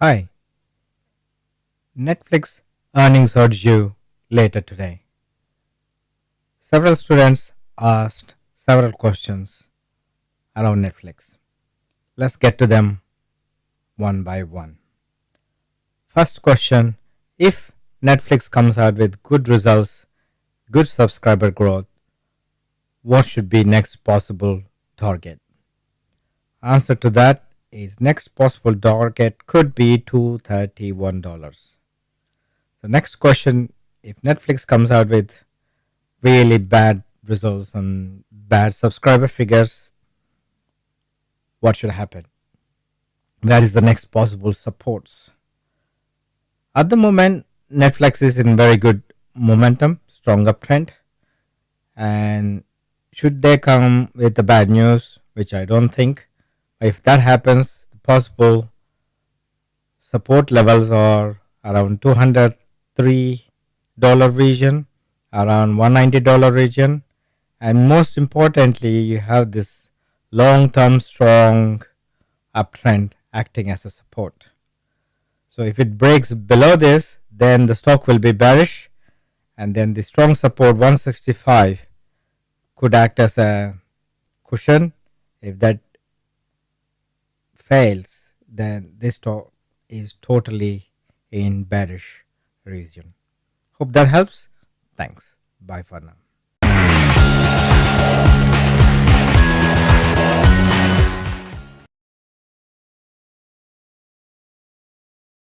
Hi, Netflix earnings are due later today. Several students asked several questions around Netflix. Let's get to them one by one. First question: if Netflix comes out with good results, good subscriber growth, what should be next possible target? Answer to that is next possible target could be $231. The next question: if Netflix comes out with really bad results and bad subscriber figures, what should happen? Where is the next possible supports? At the moment, Netflix is in very good momentum, strong uptrend, and should they come with the bad news, which I don't think, if that happens, the possible support levels are around $203 region, around $190 region, and most importantly, you have this long-term strong uptrend acting as a support. So if it breaks below this, then the stock will be bearish, and then the strong support 165 could act as a cushion. If that fails, then this stock is totally in bearish region. Hope that helps. Thanks. Bye for now.